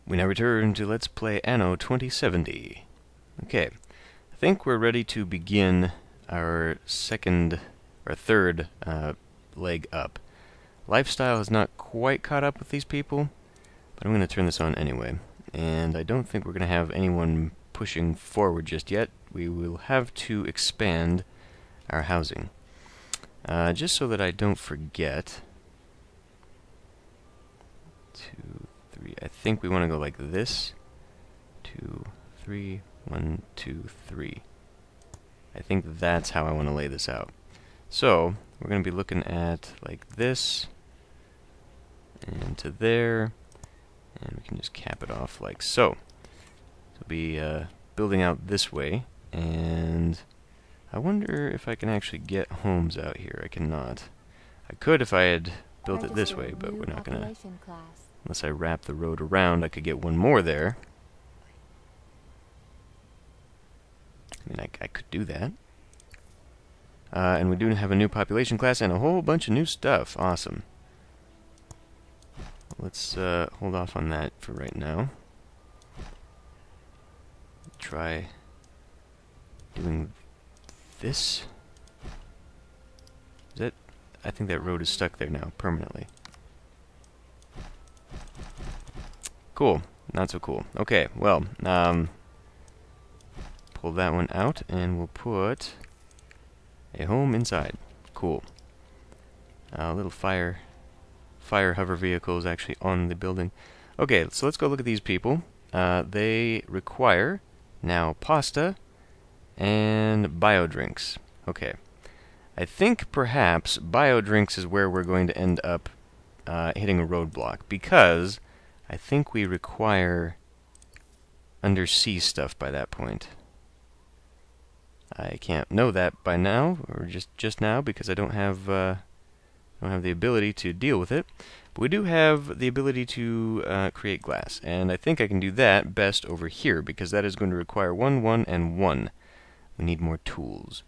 We now return to Let's Play Anno 2070. Okay, I think we're ready to begin our third leg up. Lifestyle has not quite caught up with these people, but I'm going to turn this on anyway. And I don't think we're going to have anyone pushing forward just yet. We will have to expand our housing. Just so that I don't forget. 2, 3. I think we want to go like this. 2, 3. 1, 2, 3. I think that's how I want to lay this out. So we're going to be looking at like this and to there, and we can just cap it off like so. So we'll be building out this way, and I wonder if I can actually get homes out here. I cannot. I could if I had built it this way, but we're not gonna. Unless I wrap the road around, I could get one more there. I mean, I could do that. And we do have a new population class and a whole bunch of new stuff. Awesome. Let's hold off on that for right now. Try doing this. Is that? I think that road is stuck there now, permanently. Cool. Not so cool. Okay, well, pull that one out, and we'll put a home inside. Cool. A little fire hover vehicle is actually on the building. Okay, so let's go look at these people. They require now pasta and biodrinks. Okay. I think perhaps biodrinks is where we're going to end up hitting a roadblock, because I think we require undersea stuff by that point. I can't know that by now, or just now, because I don't have the ability to deal with it. But we do have the ability to create glass, and I think I can do that best over here, because that is going to require 1, 1, and 1. We need more tools.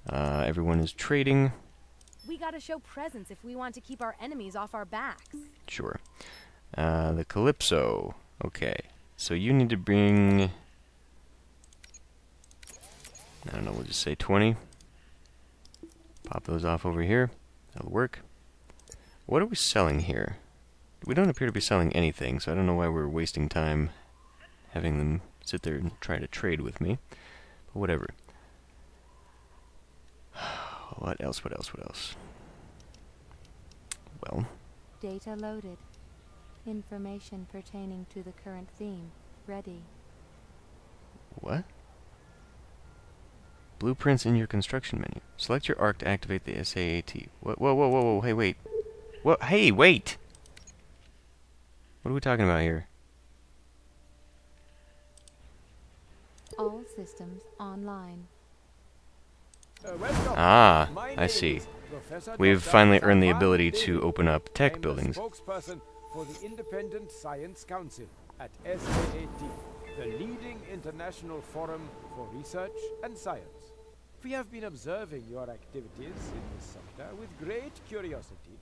Everyone is trading. We gotta show presence if we want to keep our enemies off our backs. Sure. The Calypso. Okay. So you need to bring, I don't know, we'll just say 20. Pop those off over here. That'll work. What are we selling here? We don't appear to be selling anything, so I don't know why we're wasting time having them sit there and try to trade with me. But whatever. What else? Well. Data loaded. Information pertaining to the current theme. Ready. What? Blueprints in your construction menu. Select your arc to activate the SAAT. Whoa, hey, wait. What? Hey, wait! What are we talking about here? All systems online. Ah, I see. We've finally earned the ability to open up tech buildings. Spokesperson for the Independent Science Council at SAAT, the leading international forum for research and science. We have been observing your activities in this sector with great curiosity,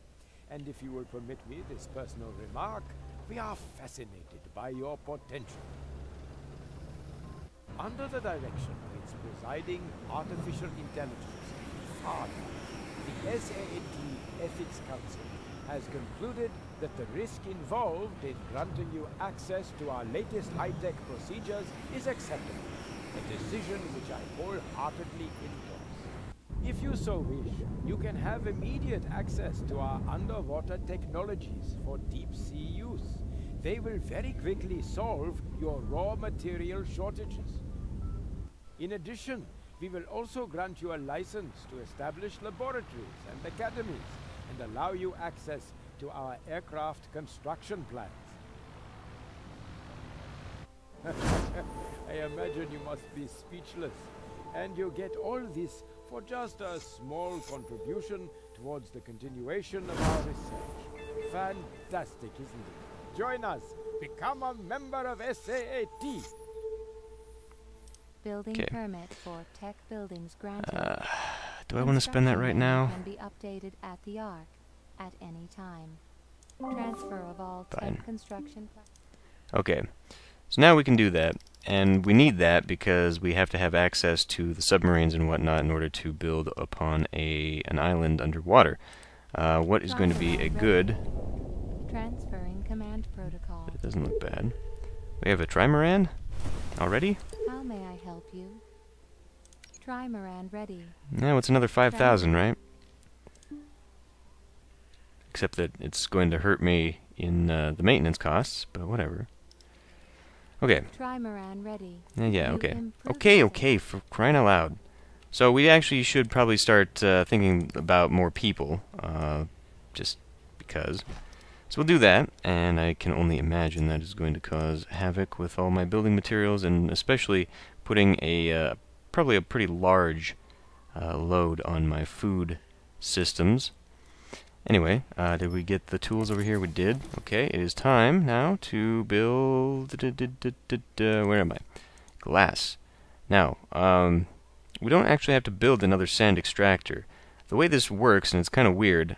and if you will permit me this personal remark, we are fascinated by your potential. Under the direction of its presiding artificial intelligence, FADA, the SAAT Ethics Council has concluded that the risk involved in granting you access to our latest high-tech procedures is acceptable, a decision which I wholeheartedly endorse. If you so wish, you can have immediate access to our underwater technologies for deep-sea use. They will very quickly solve your raw material shortages. In addition, we will also grant you a license to establish laboratories and academies, and allow you access to our aircraft construction plans. I imagine you must be speechless, and you get all this for just a small contribution towards the continuation of our research. Fantastic, isn't it? Join us. Become a member of SAAT. Building permit for tech buildings granted. Do I want to spend that right now? Can be updated at the ARC at any time. Transfer of all Fine. tech construction. Okay, so now we can do that, and we need that because we have to have access to the submarines and whatnot in order to build upon an island underwater. What is going to be a good... Transferring command protocol. It doesn't look bad. We have a trimaran already? How may I help you? Trimaran ready. No, it's another 5,000, right? Except that it's going to hurt me in the maintenance costs, but whatever. Okay. Trimaran ready. Yeah, okay. Okay, for crying out loud. So we actually should probably start thinking about more people, just because. So we'll do that, and I can only imagine that is going to cause havoc with all my building materials, and especially putting probably a pretty large load on my food systems. Anyway, did we get the tools over here? We did. Okay, it is time now to build... where am I? Glass. Now, we don't actually have to build another sand extractor. The way this works, and it's kind of weird,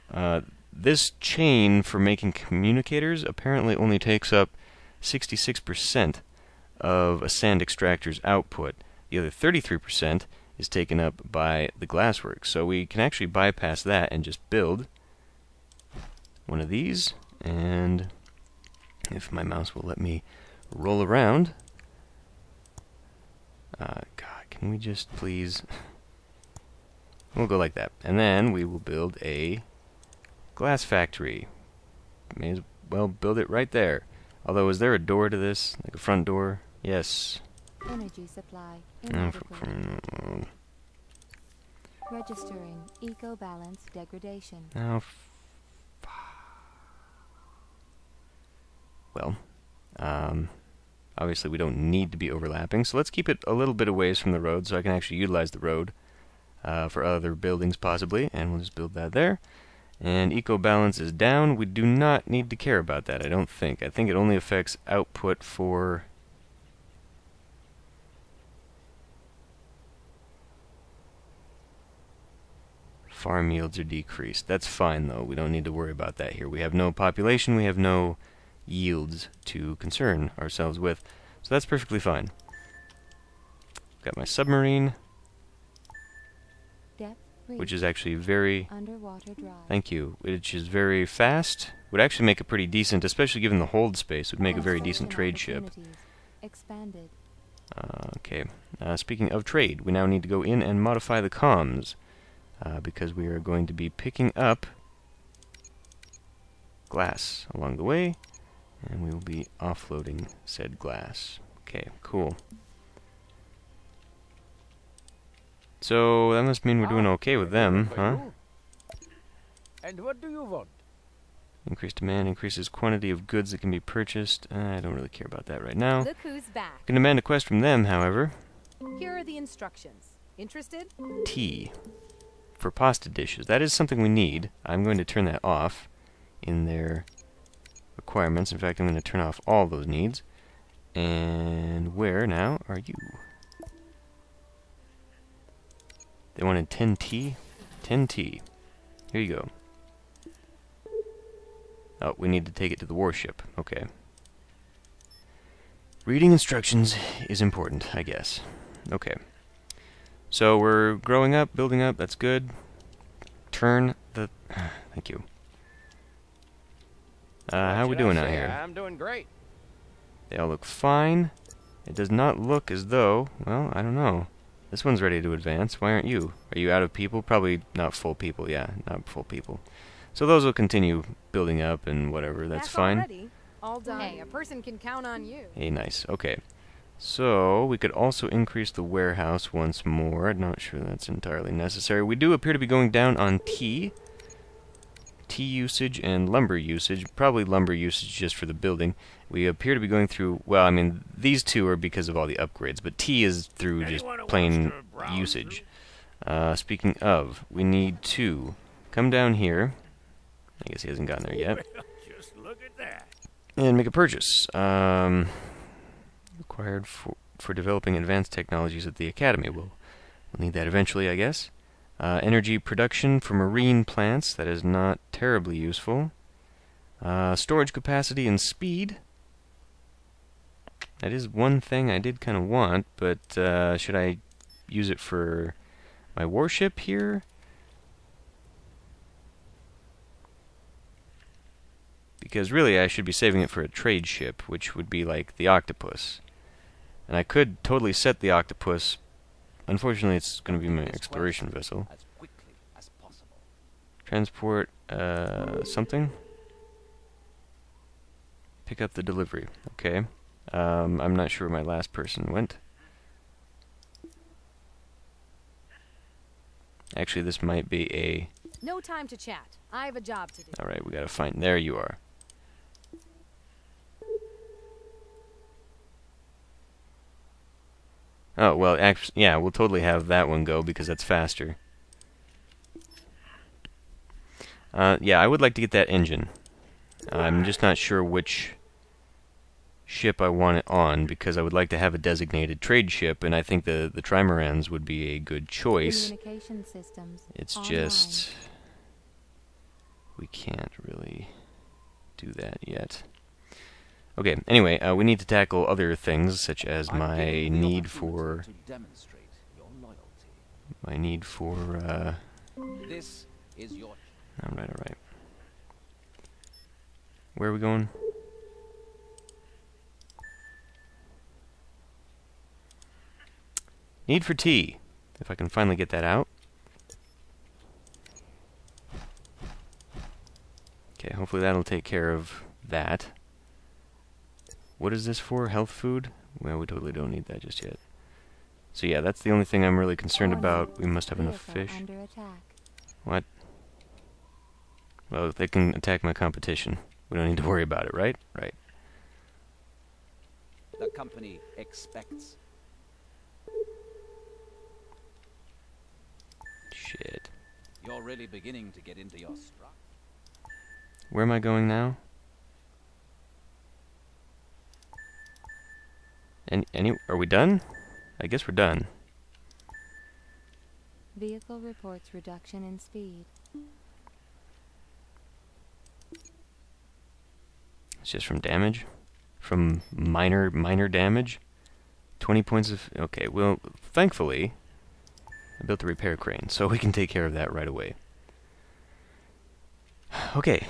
this chain for making communicators apparently only takes up 66% of a sand extractor's output. The other 33% is taken up by the glasswork. So we can actually bypass that and just build one of these, and if my mouse will let me roll around, God, can we just please, we'll go like that, and then we will build a glass factory. May as well build it right there. Although, is there a door to this, like a front door? Yes. Energy supply inadequate. Registering eco-balance degradation. Now, well, obviously we don't need to be overlapping, so let's keep it a little bit away from the road so I can actually utilize the road for other buildings possibly, and we'll just build that there. And eco-balance is down. We do not need to care about that, I don't think. I think it only affects output for... farm yields are decreased. That's fine, though. We don't need to worry about that here. We have no population, we have no yields to concern ourselves with. So that's perfectly fine. Got my submarine, which is actually very... underwater drive. Thank you. Which is very fast. Would actually make it pretty decent, especially given the hold space. Would make a very decent trade ship. Expanded. Okay. Speaking of trade, we now need to go in and modify the comms. Because we are going to be picking up glass along the way, and we will be offloading said glass. Okay, cool. So that must mean we're doing okay with them, huh? And what do you want? Increased demand increases quantity of goods that can be purchased. I don't really care about that right now. Look who's back. Can demand a quest from them, however. Here are the instructions. Interested? Tea. For pasta dishes. That is something we need. I'm going to turn that off in their requirements. In fact, I'm going to turn off all those needs. And where now are you? They wanted 10 tea? 10 tea. Here you go. Oh, we need to take it to the warship. Okay. Reading instructions is important, I guess. Okay. So we're growing up, building up, that's good. Turn the... Thank you. How we doing out here? I'm doing great. They all look fine. It does not look as though... Well, I don't know. This one's ready to advance. Why aren't you? Are you out of people? Probably not full people, yeah. Not full people. So those will continue building up and whatever. That's fine. Already. All done. Hey, a person can count on you. Hey, nice. Okay. So, we could also increase the warehouse once more. I'm not sure that's entirely necessary. We do appear to be going down on tea usage and lumber usage. Probably lumber usage just for the building. We appear to be going through, well, I mean, these two are because of all the upgrades, but tea is through just plain usage. Speaking of, we need to come down here. I guess he hasn't gotten there yet. Just look at that. And make a purchase. Required for developing advanced technologies at the Academy. We'll need that eventually, I guess. Energy production for marine plants. That is not terribly useful. Storage capacity and speed. That is one thing I did kind of want, but should I use it for my warship here? Because really I should be saving it for a trade ship, which would be like the octopus. And I could totally set the octopus. Unfortunately, it's going to be my exploration vessel. As quickly as possible. Transport something. Pick up the delivery. Okay. I'm not sure where my last person went. Actually, this might be a... No time to chat. I have a job to do. Alright, we gotta find... There you are. Oh, well, actually, yeah, we'll totally have that one go because that's faster. Yeah, I would like to get that engine. I'm just not sure which ship I want it on because I would like to have a designated trade ship, and I think the trimarans would be a good choice. Communication systems It's online. just... we can't really do that yet. Okay, anyway, we need to tackle other things, such as my need for... My need for, This is your... Alright. Where are we going? Need for tea. If I can finally get that out. Okay, hopefully that'll take care of that. What is this for? Health food? Well, we totally don't need that just yet. So yeah, that's the only thing I'm really concerned about. We must have enough fish. Under attack. What? Well, they can attack my competition. We don't need to worry about it, right? Right. The company expects. Shit. You're really beginning to get into your stride. Where am I going now? Are we done? I guess we're done. Vehicle reports reduction in speed. It's just from damage? From minor damage? 20 points of... Okay, well, thankfully, I built the repair crane, so we can take care of that right away. Okay,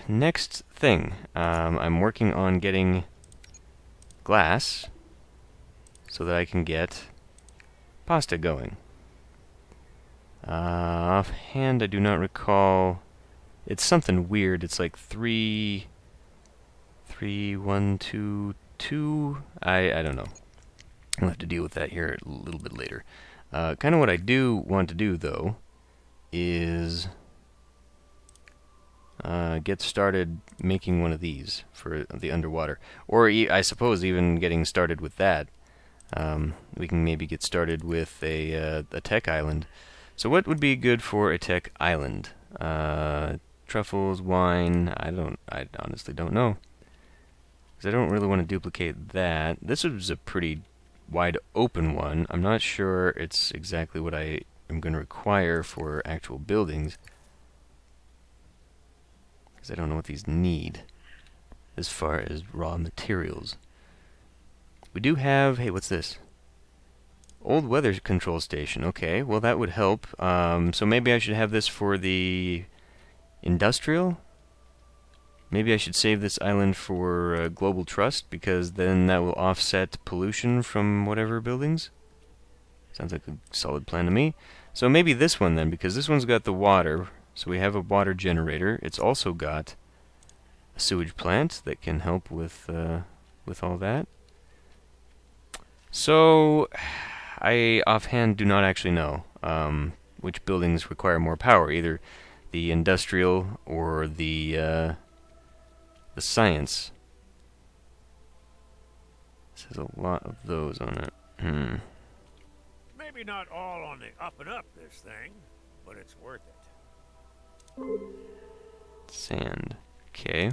next thing. I'm working on getting glass so that I can get pasta going. Offhand, I do not recall. It's something weird. It's like 3, 1, 2, 2. I don't know. I'll have to deal with that here a little bit later. Kind of what I do want to do, though, is get started making one of these for the underwater. Or I suppose even getting started with that. We can maybe get started with a tech island. So what would be good for a tech island? Truffles, wine, I honestly don't know. Because I don't really want to duplicate that. This was a pretty wide open one. I'm not sure it's exactly what I am going to require for actual buildings. Because I don't know what these need as far as raw materials. We do have... Hey, what's this? Old weather control station. Okay, well that would help. So maybe I should have this for the industrial? Maybe I should save this island for global trust, because then that will offset pollution from whatever buildings. Sounds like a solid plan to me. So maybe this one then, because this one's got the water. So we have a water generator. It's also got a sewage plant that can help with all that. So I offhand do not actually know which buildings require more power, either the industrial or the science. This has a lot of those on it. Maybe not all on the up and up, this thing, but it's worth it. Sand. Okay.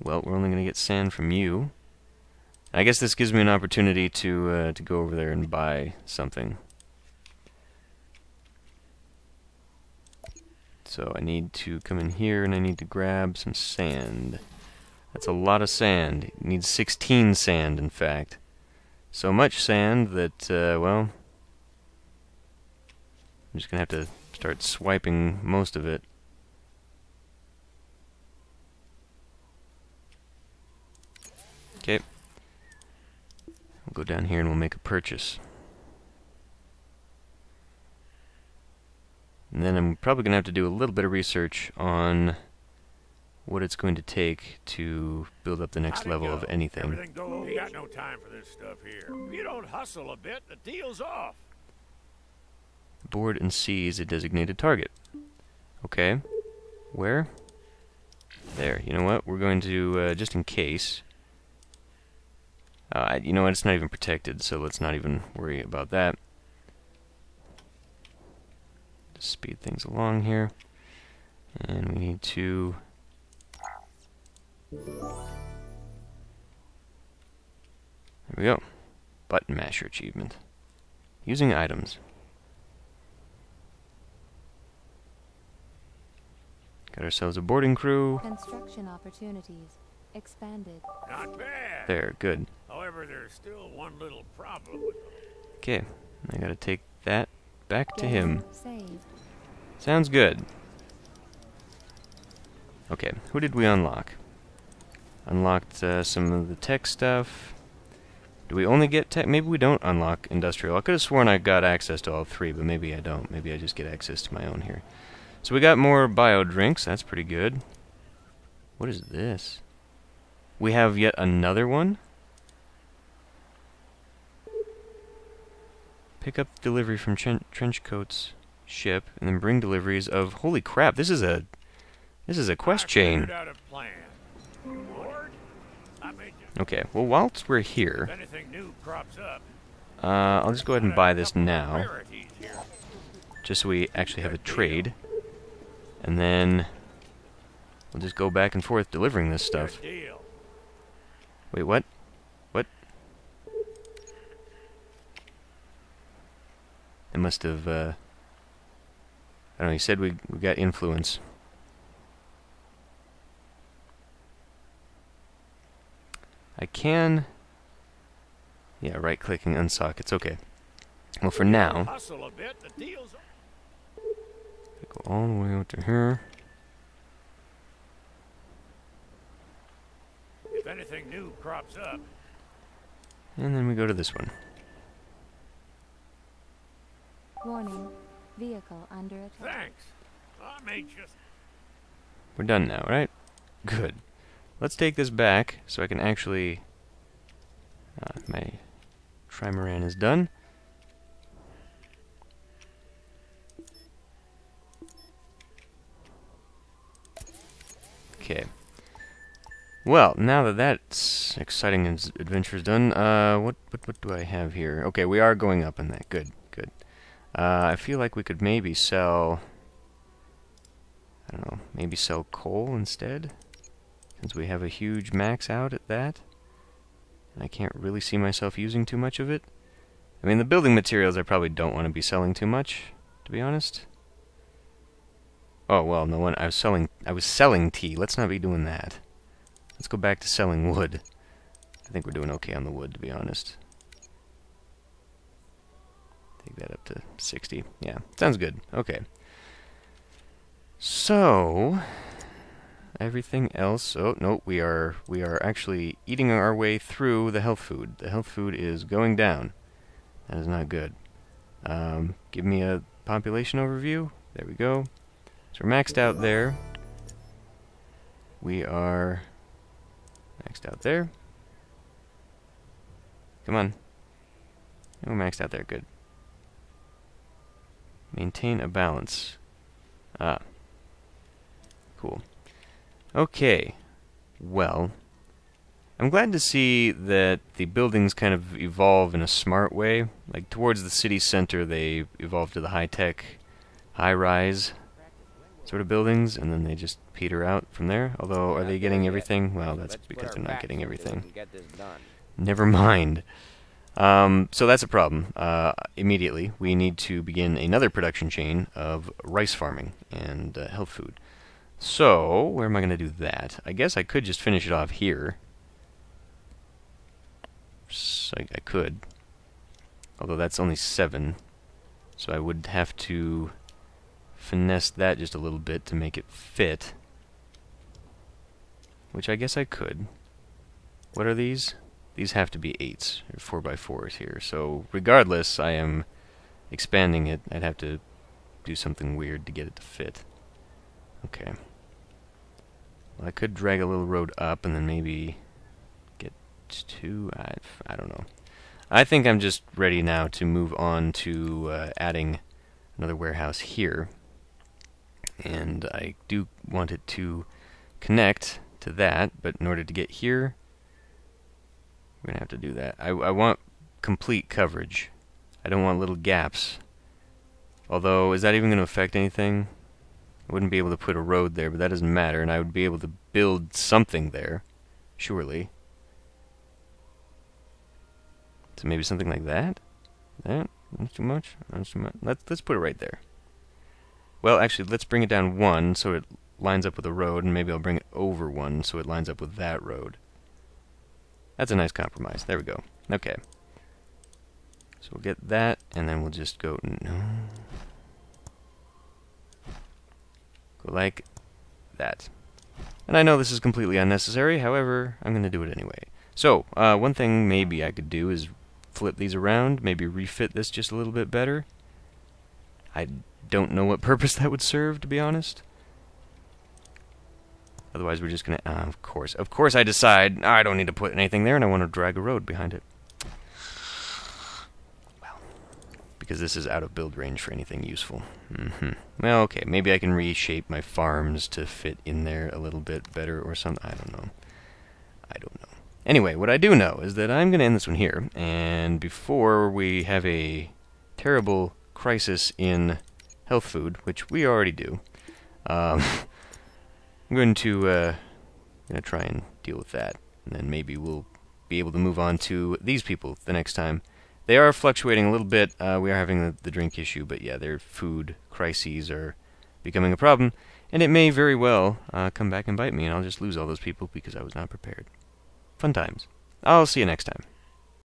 Well, we're only going to get sand from you. I guess this gives me an opportunity to go over there and buy something. So I need to come in here and I need to grab some sand. That's a lot of sand. It needs 16 sand, in fact. So much sand that, well, I'm just going to have to start swiping most of it. Okay. We'll go down here and we'll make a purchase. And then I'm probably going to have to do a little bit of research on what it's going to take to build up the next level of anything. Everything go. You got no time for this stuff here. If you don't hustle a bit, the deal's off. Board and seize a designated target. Okay. Where? There. You know what? We're going to, just in case. You know what? It's not even protected, so let's not even worry about that. Just speed things along here. And we need to... There we go. Button masher achievement. Using items. Got ourselves a boarding crew. Construction opportunities expanded. Not bad. There, good. However, there's still one little problem with them. Okay, I gotta take that back to him. Saved. Sounds good. Okay, who did we unlock? Unlocked some of the tech stuff. Do we only get tech? Maybe we don't unlock industrial. I could have sworn I got access to all three, but maybe I don't. Maybe I just get access to my own here. So we got more bio drinks. That's pretty good. What is this? We have yet another one? Pick up delivery from Trenchcoat's ship, and then bring deliveries of... Holy crap, this is a quest chain. Figured out a plan. Lord, I made you. Okay, well, whilst we're here, If anything new crops up, I'll just go ahead and buy this now, rarities here. just so we actually have a trade. And then we'll just go back and forth delivering this stuff. Good deal. Wait, what? What? It must have, I don't know, he said we got influence. I can... Yeah, right-clicking unsock, it's okay. Well, for now, Hustle a bit, the deal's go all the way out to here. If anything new crops up, And then we go to this one. Warning. Vehicle under attack. thanks. I made just We're done now, right? Good. Let's take this back so I can actually... my trimaran is done. Okay. Well, now that that's exciting adventure is done, what do I have here? Okay, we are going up in that. Good, good. I feel like we could maybe sell... I don't know, maybe sell coal instead? Since we have a huge max out at that. And I can't really see myself using too much of it. I mean, the building materials I probably don't want to be selling too much, to be honest. Oh, well, no one. I was selling tea. Let's not be doing that. Let's go back to selling wood. I think we're doing okay on the wood, to be honest. Take that up to 60. Yeah, sounds good. Okay. So, everything else. Oh no, we are actually eating our way through the health food. The health food is going down. That is not good. Give me a population overview. There we go. So we're maxed out there. We are maxed out there. Come on. And we're maxed out there. Good. Maintain a balance. Ah. Cool. Okay. Well, I'm glad to see that the buildings kind of evolve in a smart way. Like, towards the city center, they evolve to the high-tech, high-rise sort of buildings, and then they just peter out from there. Although, are they getting everything? Well, that's because they're not getting everything. Never mind. So that's a problem. Immediately, we need to begin another production chain of rice farming and health food. So, where am I going to do that? I guess I could just finish it off here. I could. Although that's only 7. So I would have to finesse that just a little bit to make it fit. Which I guess I could. What are these? These have to be 8s, or 4x4s here. So regardless, I am expanding it. I'd have to do something weird to get it to fit. Okay. Well, I could drag a little road up and then maybe get 2. I don't know. I think I'm just ready now to move on to adding another warehouse here. And I do want it to connect to that, but in order to get here, we're going to have to do that. I want complete coverage. I don't want little gaps. Although, is that even going to affect anything? I wouldn't be able to put a road there, but that doesn't matter, and I would be able to build something there, surely. So maybe something like that? That? That's too much? That's too much. Let's put it right there. Well, actually, let's bring it down 1 so it lines up with a road, and maybe I'll bring it over 1 so it lines up with that road. That's a nice compromise. There we go. Okay. So we'll get that, and then we'll just go... No. Go like that. And I know this is completely unnecessary, however, I'm going to do it anyway. So, one thing maybe I could do is flip these around, maybe refit this just a little bit better. I don't know what purpose that would serve, to be honest. Otherwise, we're just going to... of course I decide I don't need to put anything there, and I want to drag a road behind it. Well, because this is out of build range for anything useful. Well, okay, maybe I can reshape my farms to fit in there a little bit better or something. I don't know. Anyway, what I do know is that I'm going to end this one here, and before we have a terrible crisis in health food, which we already do, I'm going to try and deal with that, and then maybe we'll be able to move on to these people the next time. They are fluctuating a little bit. We are having the drink issue, but yeah, their food crises are becoming a problem, and it may very well come back and bite me, and I'll just lose all those people because I was not prepared. Fun times. I'll see you next time.